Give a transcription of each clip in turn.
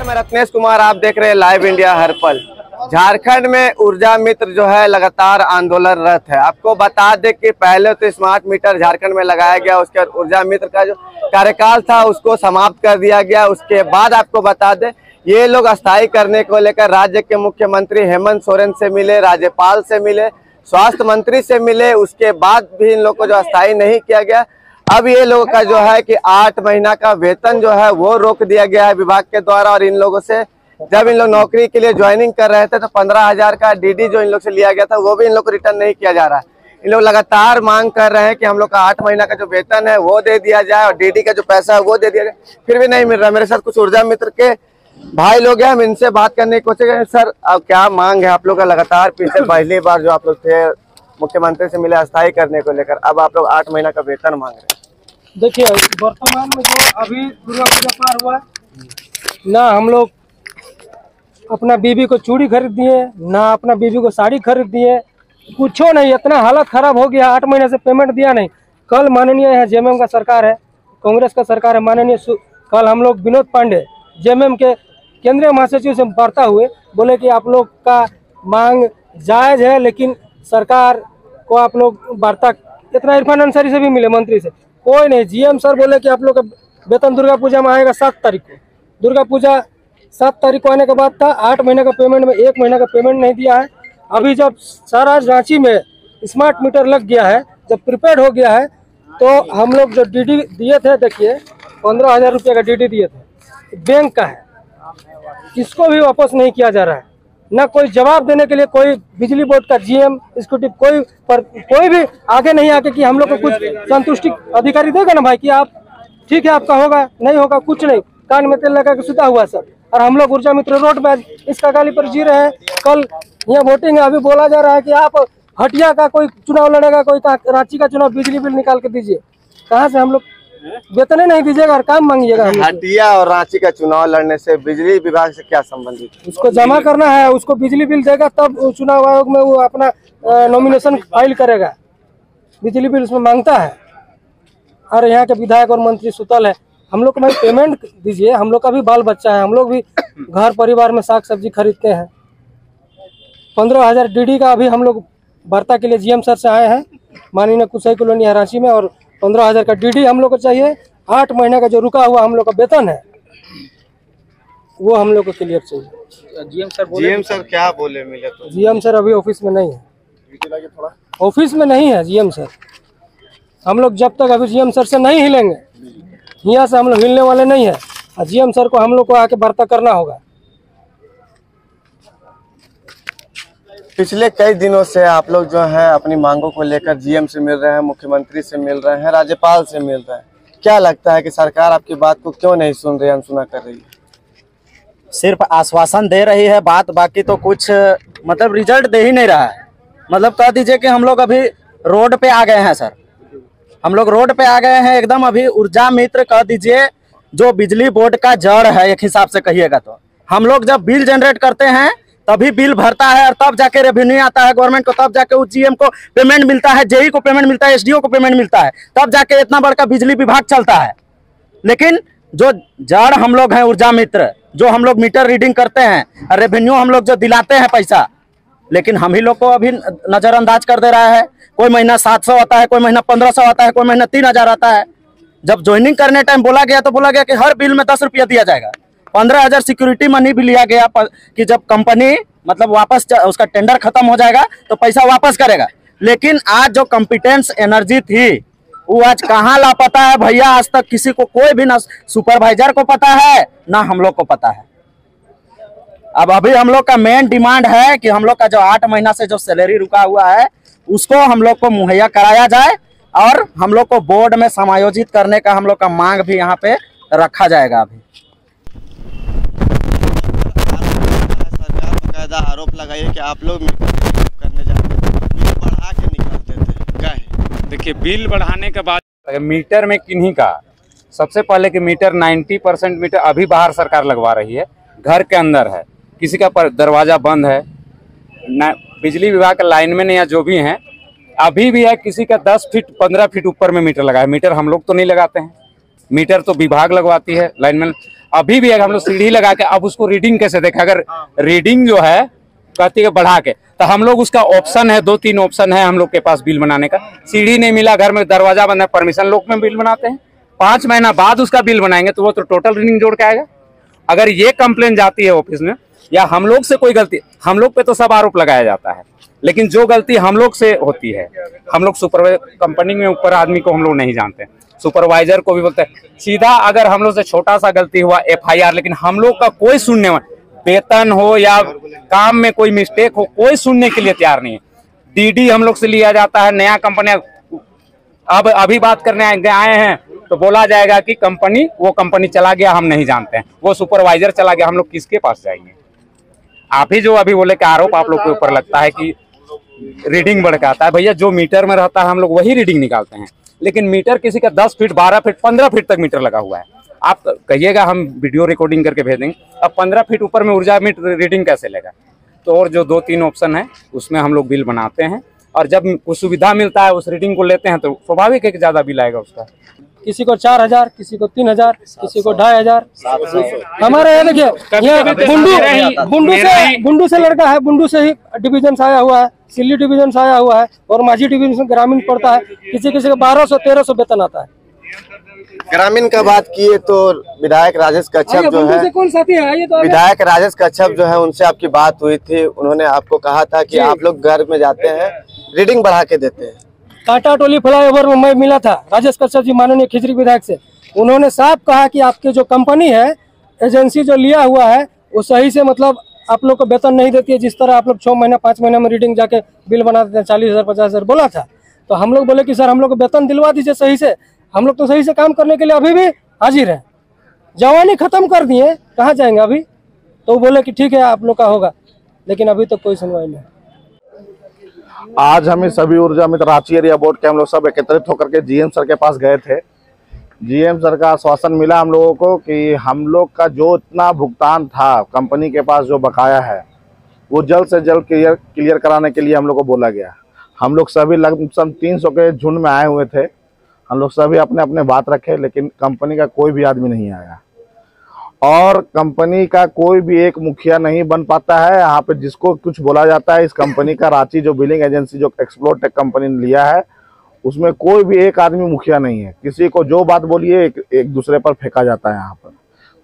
नमस्कार, मैं रत्नेश कुमार। आप देख रहे हैं लाइव इंडिया हर पल। झारखंड में ऊर्जा मित्र जो है लगातार आंदोलनरत है। आपको बता दें कि पहले तो स्मार्ट मीटर झारखंड में लगाया गया, उसके बाद ऊर्जा मित्र का जो कार्यकाल था उसको समाप्त कर दिया गया। उसके बाद आपको बता दें ये लोग अस्थायी करने को लेकर राज्य के मुख्यमंत्री हेमंत सोरेन से मिले, राज्यपाल से मिले, स्वास्थ्य मंत्री से मिले। उसके बाद भी इन लोग को जो अस्थायी नहीं किया गया। अब ये लोगों का जो है कि 8 महीना का वेतन जो है वो रोक दिया गया है विभाग के द्वारा। और इन लोगों से जब इन लोग नौकरी के लिए ज्वाइनिंग कर रहे थे तो 15,000 का डीडी जो इन लोग से लिया गया था वो भी इन लोग को रिटर्न नहीं किया जा रहा है। इन लोग लगातार मांग कर रहे हैं कि हम लोग का 8 महीना का जो वेतन है वो दे दिया जाए और डीडी का जो पैसा है वो दे दिया जाए, फिर भी नहीं मिल रहा। मेरे साथ कुछ ऊर्जा मित्र के भाई लोग हैं, हम इनसे बात करने की कोशिश करें। सर, अब क्या मांग है आप लोग का? लगातार पिछले पहली बार जो आप लोग थे मुख्यमंत्री से मिले अस्थायी करने को लेकर, अब आप लोग 8 महीना का वेतन मांग रहे हैं। देखिए, वर्तमान में जो अभी दुर्गा पूजा पार हुआ, ना हम लोग अपना बीबी को चूड़ी खरीद दिए, ना अपना बीबी को साड़ी खरीद दिए, कुछ नहीं। इतना हालत खराब हो गया, 8 महीने से पेमेंट दिया नहीं। कल माननीय है जेएमएम का सरकार है, कांग्रेस का सरकार है, माननीय कल हम लोग विनोद पांडे जेएमएम के केंद्रीय महासचिव से वार्ता हुए, बोले कि आप लोग का मांग जायज़ है, लेकिन सरकार को आप लोग वार्ता इतना इरफान अंसारी से भी मिले, मंत्री से कोई नहीं। जीएम सर बोले कि आप लोग का वेतन दुर्गा पूजा में आएगा 7 तारीख को। दुर्गा पूजा 7 तारीख को आने के बाद था, 8 महीने का पेमेंट में 1 महीना का पेमेंट नहीं दिया है। अभी जब सारा रांची में स्मार्ट मीटर लग गया है, जब प्रीपेड हो गया है, तो हम लोग जो डीडी दिए थे, देखिए 15,000 रुपये का डीडी दिए थे, बैंक का है, इसको भी वापस नहीं किया जा रहा है। ना कोई जवाब देने के लिए कोई बिजली बोर्ड का जीएम एग्जीक्यूटिव कोई भी आगे नहीं आके कि हम लोग को कुछ संतुष्टि अधिकारी देगा ना भाई कि आप ठीक है, आपका होगा नहीं होगा, कुछ नहीं। कान में तेल लगा के सुता हुआ सब। और हम लोग ऊर्जा मित्र रोड पे इसका गाली पर जी रहे हैं। कल यहाँ वोटिंग है, अभी बोला जा रहा है कि आप हटिया का कोई चुनाव लड़ेगा, कोई रांची का चुनाव, बिजली बिल निकाल के दीजिए। कहाँ से हम लोग वेतन नहीं दीजिएगा और काम मांगिएगा। हटिया और रांची का चुनाव लड़ने से बिजली विभाग से क्या संबंधित? उसको जमा करना है, उसको बिजली बिल देगा तब चुनाव आयोग में वो अपना नॉमिनेशन फाइल करेगा। बिजली बिल उसमें मांगता है। और यहाँ के विधायक और मंत्री सुतल है। हम लोग को भाई पेमेंट दीजिए, हम लोग का भी बाल बच्चा है, हम लोग भी घर परिवार में साग सब्जी खरीदते हैं। 15,000 डीडी का अभी हम लोग वार्ता के लिए जीएम सर से आए हैं, माननीय कुशई कॉलोनी है रांची में, और 15,000 का डीडी हम लोग को चाहिए। 8 महीने का जो रुका हुआ हम लोग का वेतन है वो हम लोग को क्लियर चाहिए। जीएम सर क्या बोले मिले तो? जीएम सर अभी ऑफिस में नहीं है, ऑफिस में नहीं है जीएम सर। हम लोग जब तक अभी जीएम सर से नहीं हिलेंगे, यहाँ से हम लोग हिलने वाले नहीं है। और जीएम सर को हम लोग को आके वार्ता करना होगा। पिछले कई दिनों से आप लोग जो है अपनी मांगों को लेकर जीएम से मिल रहे हैं, मुख्यमंत्री से मिल रहे हैं, राज्यपाल से मिल रहे हैं। क्या लगता है कि सरकार आपकी बात को क्यों नहीं सुन रही, अनसुना कर रही है? सिर्फ आश्वासन दे रही है बात, बाकी तो कुछ मतलब रिजल्ट दे ही नहीं रहा है। मतलब कह दीजिए कि हम लोग अभी रोड पे आ गए हैं सर, हम लोग रोड पे आ गए हैं एकदम। अभी ऊर्जा मित्र कह दीजिए जो बिजली बोर्ड का जड़ है, एक हिसाब से कहिएगा तो हम लोग जब बिल जनरेट करते हैं तभी बिल भरता है, और तब जाके रेवेन्यू आता है गवर्नमेंट को, तब जाके उस जीएम को पेमेंट मिलता है, जेई को पेमेंट मिलता है, एसडीओ को पेमेंट मिलता है, तब जाके इतना बड़का बिजली विभाग चलता है। लेकिन जो जड़ हम लोग हैं ऊर्जा मित्र, जो हम लोग मीटर रीडिंग करते हैं, रेवेन्यू हम लोग जो दिलाते हैं पैसा, लेकिन हम ही लोग को अभी नजरअंदाज कर दे रहा है। कोई महीना 700 आता है, कोई महीना 1500 आता है, कोई महीना 3000 आता है। जब ज्वाइनिंग करने टाइम बोला गया तो बोला गया कि हर बिल में 10 रुपया दिया जाएगा। 15,000 सिक्योरिटी मनी भी लिया गया कि जब कंपनी मतलब वापस उसका टेंडर खत्म हो जाएगा तो पैसा वापस करेगा। लेकिन आज जो कॉम्पिटेंस एनर्जी थी वो आज कहाँ लापता है भैया? आज तक किसी को कोई भी ना सुपरवाइजर को पता है ना हम लोग को पता है। अब अभी हम लोग का मेन डिमांड है कि हम लोग का जो 8 महीना से जो सैलरी रुका हुआ है उसको हम लोग को मुहैया कराया जाए, और हम लोग को बोर्ड में समायोजित करने का हम लोग का मांग भी यहाँ पे रखा जाएगा। अभी सरकार बकायदा आरोप लगाइए कि आप लोग करने जाते थे, बिल बढ़ा के निकालते थे। क्या है? देखिए, बिल बढ़ाने के बाद मीटर में किन्हीं का सबसे पहले कि मीटर 90% मीटर अभी बाहर सरकार लगवा रही है, घर के अंदर है, किसी का दरवाजा बंद है, बिजली विभाग का लाइनमैन या जो भी हैं अभी भी है, किसी का 10 फीट 15 फीट ऊपर में मीटर लगा है। मीटर हम लोग तो नहीं लगाते हैं, मीटर तो विभाग लगवाती है लाइनमैन। अभी भी अगर हम लोग सीढ़ी लगा के अब उसको रीडिंग कैसे देखें, अगर रीडिंग जो है कहती है बढ़ा के, तो हम लोग उसका ऑप्शन है, 2-3 ऑप्शन है हम लोग के पास बिल बनाने का। सीढ़ी नहीं मिला, घर में दरवाजा बंद है, परमिशन लोक में बिल बनाते हैं, 5 महीना बाद उसका बिल बनाएंगे तो वो तो टोटल रीडिंग जोड़ के आएगा। अगर ये कंप्लेन जाती है ऑफिस में या हम लोग से कोई गलती, हम लोग पे तो सब आरोप लगाया जाता है, लेकिन जो गलती हम लोग से होती है, हम लोग सुपरवाइजर कंपनी में ऊपर आदमी को हम लोग नहीं जानते, सुपरवाइजर को भी बोलते हैं सीधा। अगर हम लोग से छोटा सा गलती हुआ FIR, लेकिन हम लोग का कोई सुनने में, वेतन हो या काम में कोई मिस्टेक हो, कोई सुनने के लिए तैयार नहीं है। DD हम लोग से लिया जाता है, नया कंपनी अब अभी बात करने आए हैं तो बोला जाएगा कि कंपनी, वो कंपनी चला गया, हम नहीं जानते हैं, वो सुपरवाइजर चला गया, हम लोग किसके पास जाएंगे? आप ही जो अभी बोले कि आरोप आप लोग के ऊपर लगता है कि रीडिंग बढ़ के आता है। भैया जो मीटर में रहता है हम लोग वही रीडिंग निकालते हैं, लेकिन मीटर किसी का 10 फीट 12 फीट 15 फीट तक मीटर लगा हुआ है। आप कहिएगा हम वीडियो रिकॉर्डिंग करके भेजेंगे, अब 15 फीट ऊपर में ऊर्जा मीटर रीडिंग कैसे लेगा? तो और जो 2-3 ऑप्शन है उसमें हम लोग बिल बनाते हैं, और जब कुछ सुविधा मिलता है उस रीडिंग को लेते हैं तो स्वाभाविक है कि ज्यादा बिल आएगा उसका। किसी को 4000, किसी को 3000, किसी को 2500। हमारे यहाँ देखिए, यहाँ बुंडू से लड़का है, बुंडू से ही डिवीजन से आया हुआ है, सिल्ली डिवीजन से आया हुआ है, और माझी डिवीजन ग्रामीण पड़ता है। किसी किसी का 1200-1300 वेतन आता है। ग्रामीण का बात किए तो विधायक राजेश कच्छप जो है, कौन साथी है ये तो विधायक राजेश कच्छप जो है, उनसे आपकी बात हुई थी। उन्होंने आपको कहा था कि आप लोग घर में जाते हैं, रीडिंग बढ़ा के देते हैं। टाटा टोली फ्लाईओवर में मैं मिला था राजेश कच्छप जी, माननीय खिचड़ी विधायक से। उन्होंने साफ कहा कि आपके जो कंपनी है, एजेंसी जो लिया हुआ है, वो सही से मतलब आप लोग को वेतन नहीं देती है। जिस तरह आप लोग 6 महीना 5 महीना में रीडिंग जाके बिल बना देते हैं, 40,000 50,000 बोला था। तो हम लोग बोले कि सर हम लोग को वेतन दिलवा दीजिए सही से, हम लोग तो सही से काम करने के लिए अभी भी हाजिर है। जवानी खत्म कर दिए, कहाँ जाएंगे अभी? तो बोले कि ठीक है आप लोग का होगा, लेकिन अभी तक कोई सुनवाई नहीं। आज हमें सभी ऊर्जा मित्र रांची एरिया बोर्ड के हम लोग सब एकत्रित होकर के GM सर के पास गए थे। GM सर का आश्वासन मिला हम लोगों को कि हम लोग का जो इतना भुगतान था कंपनी के पास, जो बकाया है, वो जल्द से जल्द क्लियर कराने के लिए हम लोग को बोला गया। हम लोग सभी लगभग 300 के झुंड में आए हुए थे। हम लोग सभी अपने अपने बात रखे, लेकिन कंपनी का कोई भी आदमी नहीं आया, और कंपनी का कोई भी एक मुखिया नहीं बन पाता है। यहाँ पे जिसको कुछ बोला जाता है, इस कंपनी का रांची जो बिलिंग एजेंसी जो एक्सप्लोर टेक कंपनी ने लिया है, उसमें कोई भी एक आदमी मुखिया नहीं है। किसी को जो बात बोलिए एक दूसरे पर फेंका जाता है यहाँ पर।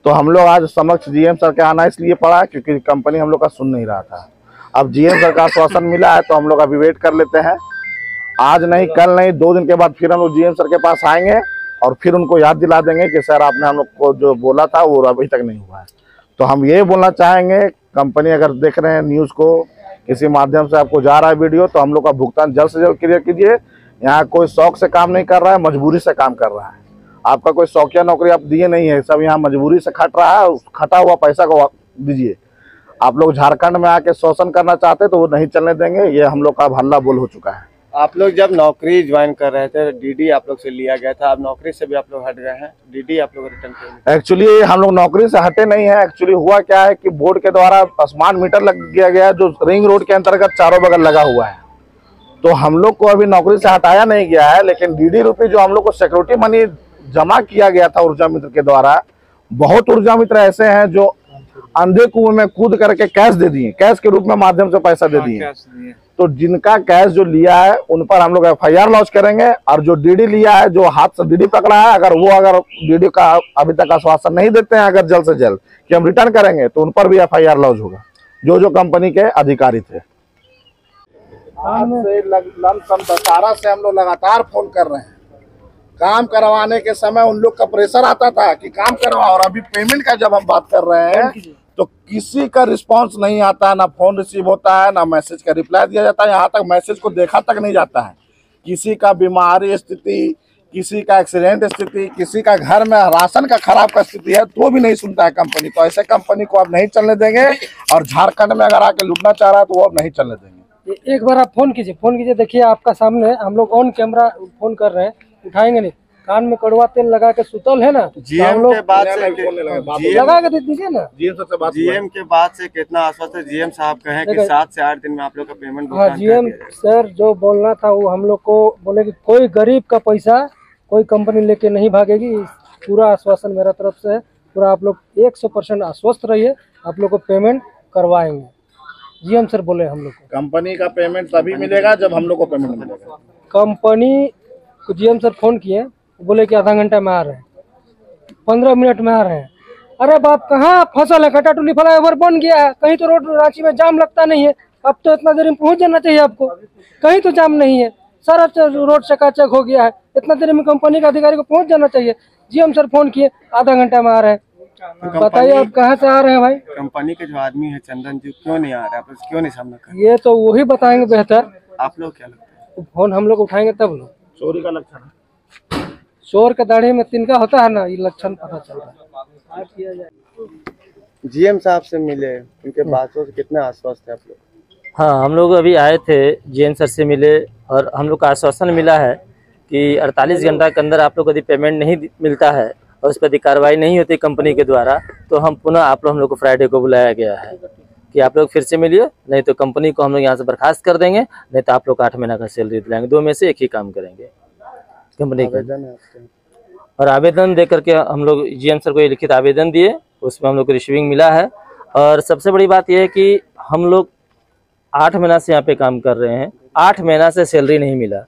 तो हम लोग आज समक्ष GM सर के आना इसलिए पड़ा क्योंकि कंपनी हम लोग का सुन नहीं रहा था। अब GM सर का आश्वासन मिला है तो हम लोग अभी वेट कर लेते हैं। आज नहीं, कल नहीं, 2 दिन के बाद फिर हम लोग GM सर के पास आएंगे और फिर उनको याद दिला देंगे कि सर आपने हम लोग को जो बोला था वो अभी तक नहीं हुआ है। तो हम ये बोलना चाहेंगे, कंपनी अगर देख रहे हैं न्यूज़ को, किसी माध्यम से आपको जा रहा है वीडियो, तो हम लोग का भुगतान जल्द से जल्द क्लियर कीजिए। यहाँ कोई शौक से काम नहीं कर रहा है, मजबूरी से काम कर रहा है। आपका कोई शौकिया नौकरी आप दिए नहीं है, सब यहाँ मजबूरी से खट रहा है। खटा हुआ पैसा को दीजिए। आप लोग झारखंड में आके शोषण करना चाहते तो वो नहीं चलने देंगे। ये हम लोग का हल्ला बोल हो चुका है। आप लोग जब नौकरी ज्वाइन कर रहे थे, DD आप लोग से लिया गया था, अब नौकरी से भी आप लोग हट गए हैं, DD आप लोग रिटर्न कर। एक्चुअली हम लोग नौकरी से हटे नहीं है। एक्चुअली हुआ क्या है कि बोर्ड के द्वारा स्मार्ट मीटर लग दिया गया जो रिंग रोड के अंतर्गत चारों बगल लगा हुआ है। तो हम लोग को अभी नौकरी से हटाया नहीं गया है, लेकिन DD रूपी जो हम लोग को सिक्योरिटी मनी जमा किया गया था ऊर्जा मित्र के द्वारा, बहुत ऊर्जा मित्र ऐसे हैं जो अंधे कुएं में कूद करके कैश दे दिए, कैश के रूप में माध्यम से पैसा दे दिए। तो जिनका कैश जो लिया है उन पर हम लोग FIR लॉन्च करेंगे, और जो DD लिया है, जो हाथ से DD पकड़ा है, अगर DD का अभी तक आश्वासन नहीं देते हैं अगर जल्द से जल्द कि हम रिटर्न करेंगे, तो उन पर भी FIR लॉन्च होगा, जो कंपनी के अधिकारी थे। आज से लमसम दशहरा से हम लोग लगातार फोन कर रहे हैं। काम करवाने के समय उन लोग का प्रेशर आता था कि काम करवाओ, और अभी पेमेंट का जब हम बात कर रहे हैं तो किसी का रिस्पांस नहीं आता है, ना फोन रिसीव होता है, ना मैसेज का रिप्लाई दिया जाता है। यहाँ तक मैसेज को देखा तक नहीं जाता है। किसी का बीमारी स्थिति, किसी का एक्सीडेंट स्थिति, किसी का घर में राशन का खराब का स्थिति है तो भी नहीं सुनता है कंपनी। तो ऐसे कंपनी को अब नहीं चलने देंगे, और झारखंड में अगर आके लूटना चाह रहा है तो वो अब नहीं चलने देंगे। एक बार आप फोन कीजिए, देखिए आपका सामने हम लोग ऑन कैमरा फोन कर रहे हैं, उठाएंगे नहीं। कान में कड़वा तेल लगा के सुतल है ना, GM के बाद से लगा के दे दीजिए ना। GM के बाद से कितना आश्वासन GM साहब कहें कि 7 से 8 दिन में आप लोग का पेमेंट। हाँ, GM सर जो बोलना था वो हम लोग को बोले कि कोई गरीब का पैसा कोई कंपनी लेके नहीं भागेगी। पूरा आश्वासन मेरा तरफ से है, पूरा आप लोग 100% आश्वस्त रहिए, आप लोग को पेमेंट करवाएंगे। जीएम सर बोले हम लोग को कंपनी का पेमेंट तभी मिलेगा जब हम लोग को पेमेंट मिलेगा। कंपनी को जीएम सर फोन किए, बोले कि आधा घंटा में आ रहे हैं, 15 मिनट में आ रहे हैं। अरे बाप कहाँ फसल है, कटाटुली फ्लाईओवर बन गया है, कहीं तो रोड रांची में जाम लगता नहीं है। अब तो इतना देर में पहुंच जाना चाहिए आपको, कहीं तो जाम नहीं है, सारा रोड चकाचक हो गया है। इतना देर में कंपनी के अधिकारी को पहुंच जाना चाहिए। जीएम सर फोन किए, आधा घंटा में आ रहे हैं। बताइए आप कहाँ से आ रहे हैं भाई? कंपनी के जो आदमी है चंदन जी क्यों नहीं आ रहे, आप क्यों नहीं सामना कर रहे? ये तो वही बताएंगे बेहतर। आप लोग क्या लगता है? फोन हम लोग उठाएंगे तब लोग। चोरी का लक्षण है। चोर का दाढ़ी में तिनका होता है ना, ये लक्षण पता चल रहा है। जीएम साहब से मिले, उनके बातों से कितना आश्वस्त है आप लोग? हाँ, हम लोग अभी आए थे, जीएम सर से मिले और हम लोग का आश्वासन मिला है कि 48 घंटा के अंदर आप लोग को यदि पेमेंट नहीं मिलता है और उस पर यदि कार्रवाई नहीं होती कंपनी के द्वारा, तो हम पुनः हम लोग को फ्राइडे को बुलाया गया है कि आप लोग फिर से मिलिए, नहीं तो कंपनी को हम लोग यहाँ से बर्खास्त कर देंगे, नहीं तो आप लोग 8 महीना का सैलरी दिलाएंगे। 2 में से एक ही काम करेंगे कंपनी का। और आवेदन दे करके हम लोग जीएम सर को ये लिखित आवेदन दिए, उसमें हम लोग को रिसीविंग मिला है। और सबसे बड़ी बात यह है कि हम लोग 8 महीना से यहाँ पे काम कर रहे हैं, 8 महीना से सैलरी नहीं मिला।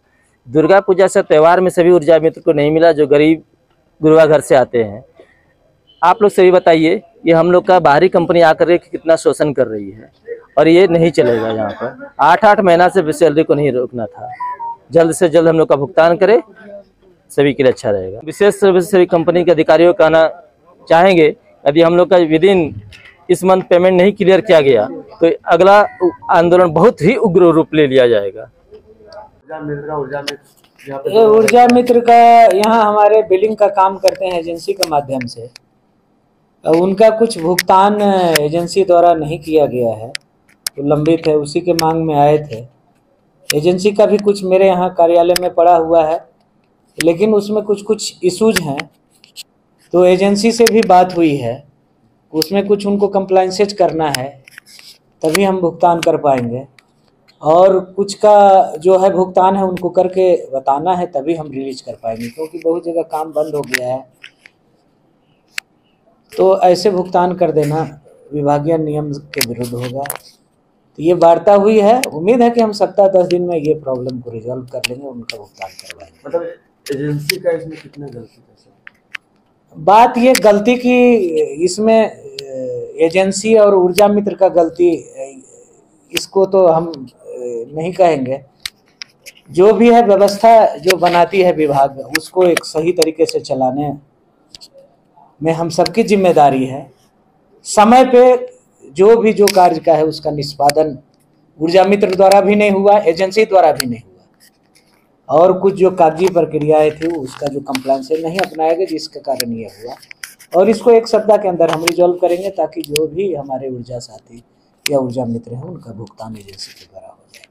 दुर्गा पूजा से त्यौहार में सभी ऊर्जा मित्र को नहीं मिला जो गरीब गुरुआ घर से आते हैं। आप लोग सभी बताइए, ये हम लोग का बाहरी कंपनी आकर के कितना शोषण कर रही है और ये नहीं चलेगा। यहाँ पर 8-8 महीना से सैलरी को नहीं रोकना था। जल्द से जल्द हम लोग का भुगतान करें, सभी के लिए अच्छा रहेगा। विशेष रूप से सभी कंपनी के अधिकारियों को कहना चाहेंगे, यदि हम लोग का विदिन इस मंथ पेमेंट नहीं क्लियर किया गया तो अगला आंदोलन बहुत ही उग्र रूप ले लिया जाएगा। ये ऊर्जा मित्र का यहाँ हमारे बिलिंग का काम करते हैं एजेंसी के माध्यम से। उनका कुछ भुगतान एजेंसी द्वारा नहीं किया गया है, तो लंबित है, उसी के मांग में आए थे। एजेंसी का भी कुछ मेरे यहाँ कार्यालय में पड़ा हुआ है, लेकिन उसमें कुछ इशूज हैं, तो एजेंसी से भी बात हुई है, उसमें कुछ उनको कंप्लाइंसेज करना है, तभी हम भुगतान कर पाएंगे। और कुछ का जो है भुगतान है उनको करके बताना है, तभी हम रिलीज कर पाएंगे, क्योंकि बहुत जगह काम बंद हो गया है। तो ऐसे भुगतान कर देना विभागीय नियम के विरुद्ध होगा। तो ये वार्ता हुई है, उम्मीद है कि हम 7-10 दिन में ये प्रॉब्लम को रिजॉल्व कर लेंगे, उनका भुगतान करवाएंगे। मतलब एजेंसी का इसमें कितना गलती है? बात ये गलती की, इसमें एजेंसी और ऊर्जा मित्र का गलती, इसको तो हम नहीं कहेंगे। जो भी है व्यवस्था जो बनाती है विभाग, उसको एक सही तरीके से चलाने में हम सबकी जिम्मेदारी है। समय पे जो कार्य का है उसका निष्पादन ऊर्जा मित्र द्वारा भी नहीं हुआ, एजेंसी द्वारा भी नहीं हुआ, और कुछ जो कागजी प्रक्रियाएं थी उसका जो कंप्लायंस नहीं अपनाया गया, जिसके कारण ये हुआ। और इसको 1 सप्ताह के अंदर हम रिजॉल्व करेंगे, ताकि जो भी हमारे ऊर्जा साथी या ऊर्जा मित्र हैं उनका भुगतान एजेंसी के द्वारा हो जाए।